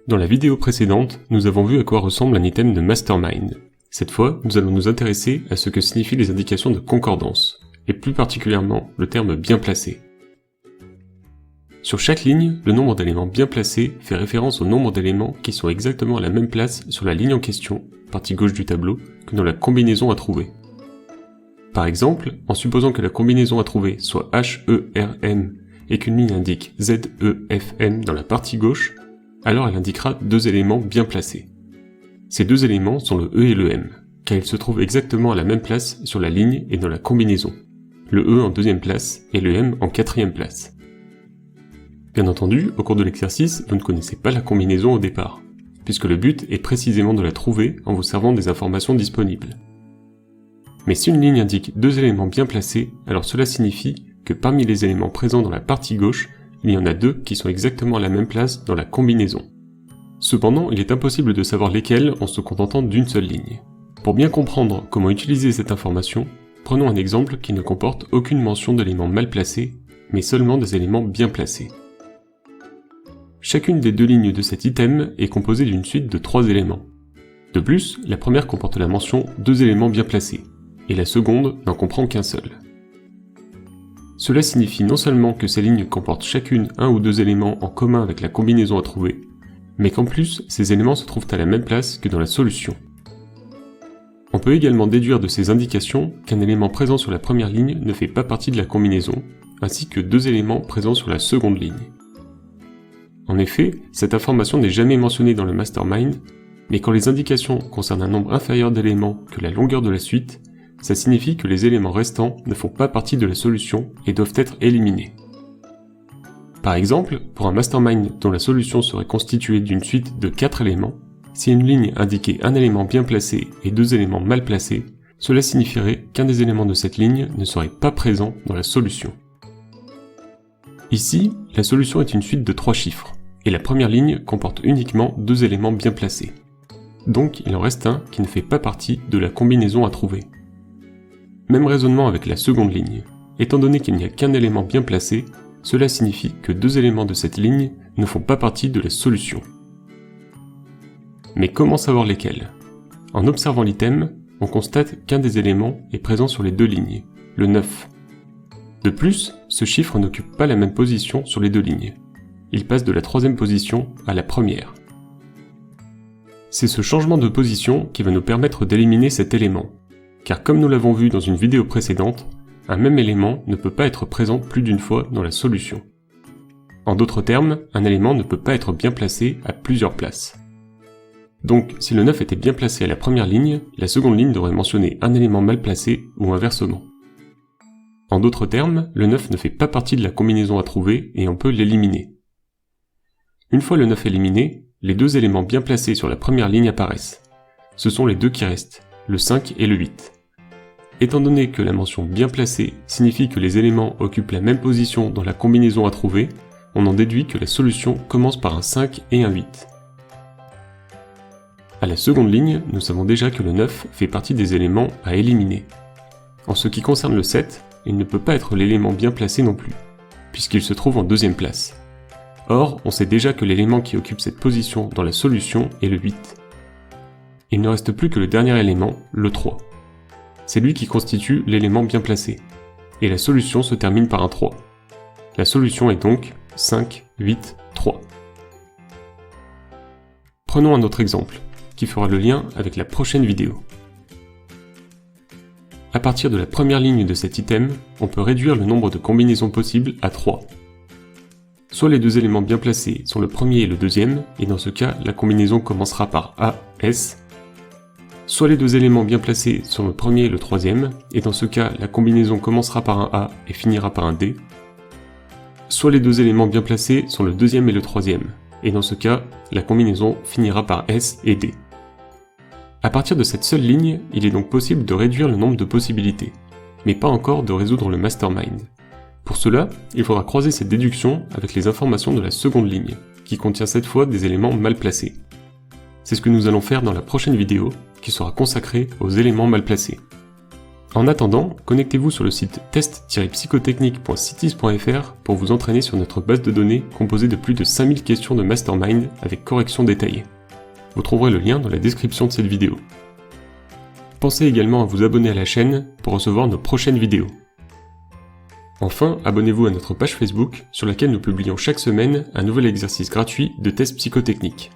Dans la vidéo précédente, nous avons vu à quoi ressemble un item de Mastermind. Cette fois, nous allons nous intéresser à ce que signifient les indications de concordance, et plus particulièrement le terme bien placé. Sur chaque ligne, le nombre d'éléments bien placés fait référence au nombre d'éléments qui sont exactement à la même place sur la ligne en question, partie gauche du tableau, que dans la combinaison à trouver. Par exemple, en supposant que la combinaison à trouver soit HERM et qu'une ligne indique ZEFM dans la partie gauche, alors elle indiquera deux éléments bien placés. Ces deux éléments sont le E et le M, car ils se trouvent exactement à la même place sur la ligne et dans la combinaison. Le E en deuxième place et le M en quatrième place. Bien entendu, au cours de l'exercice, vous ne connaissez pas la combinaison au départ, puisque le but est précisément de la trouver en vous servant des informations disponibles. Mais si une ligne indique deux éléments bien placés, alors cela signifie que parmi les éléments présents dans la partie gauche, il y en a deux qui sont exactement à la même place dans la combinaison. Cependant, il est impossible de savoir lesquels en se contentant d'une seule ligne. Pour bien comprendre comment utiliser cette information, prenons un exemple qui ne comporte aucune mention d'éléments mal placés, mais seulement des éléments bien placés. Chacune des deux lignes de cet item est composée d'une suite de 3 éléments. De plus, la première comporte la mention 2 éléments bien placés, et la seconde n'en comprend qu'un seul. Cela signifie non seulement que ces lignes comportent chacune un ou deux éléments en commun avec la combinaison à trouver, mais qu'en plus, ces éléments se trouvent à la même place que dans la solution. On peut également déduire de ces indications qu'un élément présent sur la première ligne ne fait pas partie de la combinaison, ainsi que deux éléments présents sur la seconde ligne. En effet, cette information n'est jamais mentionnée dans le Mastermind, mais quand les indications concernent un nombre inférieur d'éléments que la longueur de la suite, ça signifie que les éléments restants ne font pas partie de la solution et doivent être éliminés. Par exemple, pour un Mastermind dont la solution serait constituée d'une suite de 4 éléments, si une ligne indiquait un élément bien placé et 2 éléments mal placés, cela signifierait qu'un des éléments de cette ligne ne serait pas présent dans la solution. Ici, la solution est une suite de 3 chiffres, et la première ligne comporte uniquement 2 éléments bien placés. Donc il en reste un qui ne fait pas partie de la combinaison à trouver. Même raisonnement avec la seconde ligne. Étant donné qu'il n'y a qu'un élément bien placé, cela signifie que 2 éléments de cette ligne ne font pas partie de la solution. Mais comment savoir lesquels? En observant l'item, on constate qu'un des éléments est présent sur les deux lignes, le 9. De plus, ce chiffre n'occupe pas la même position sur les deux lignes. Il passe de la 3e position à la première. C'est ce changement de position qui va nous permettre d'éliminer cet élément. Car comme nous l'avons vu dans une vidéo précédente, un même élément ne peut pas être présent plus d'une fois dans la solution. En d'autres termes, un élément ne peut pas être bien placé à plusieurs places. Donc, si le 9 était bien placé à la première ligne, la seconde ligne devrait mentionner un élément mal placé ou inversement. En d'autres termes, le 9 ne fait pas partie de la combinaison à trouver et on peut l'éliminer. Une fois le 9 éliminé, les deux éléments bien placés sur la première ligne apparaissent. Ce sont les deux qui restent, le 5 et le 8. Étant donné que la mention bien placée signifie que les éléments occupent la même position dans la combinaison à trouver, on en déduit que la solution commence par un 5 et un 8. À la seconde ligne, nous savons déjà que le 9 fait partie des éléments à éliminer. En ce qui concerne le 7, il ne peut pas être l'élément bien placé non plus, puisqu'il se trouve en 2e place. Or, on sait déjà que l'élément qui occupe cette position dans la solution est le 8. Il ne reste plus que le dernier élément, le 3. C'est lui qui constitue l'élément bien placé, et la solution se termine par un 3. La solution est donc 5, 8, 3. Prenons un autre exemple, qui fera le lien avec la prochaine vidéo. À partir de la première ligne de cet item, on peut réduire le nombre de combinaisons possibles à 3. Soit les deux éléments bien placés sont le premier et le deuxième, et dans ce cas, la combinaison commencera par A, S. Soit les deux éléments bien placés sont le premier et le troisième, et dans ce cas, la combinaison commencera par un A et finira par un D. Soit les deux éléments bien placés sont le deuxième et le troisième, et dans ce cas, la combinaison finira par S et D. À partir de cette seule ligne, il est donc possible de réduire le nombre de possibilités, mais pas encore de résoudre le Mastermind. Pour cela, il faudra croiser cette déduction avec les informations de la seconde ligne, qui contient cette fois des éléments mal placés. C'est ce que nous allons faire dans la prochaine vidéo, qui sera consacrée aux éléments mal placés. En attendant, connectez-vous sur le site test-psychotechnique.cities.fr pour vous entraîner sur notre base de données composée de plus de 5000 questions de mastermind avec corrections détaillées. Vous trouverez le lien dans la description de cette vidéo. Pensez également à vous abonner à la chaîne pour recevoir nos prochaines vidéos. Enfin, abonnez-vous à notre page Facebook sur laquelle nous publions chaque semaine un nouvel exercice gratuit de test psychotechnique.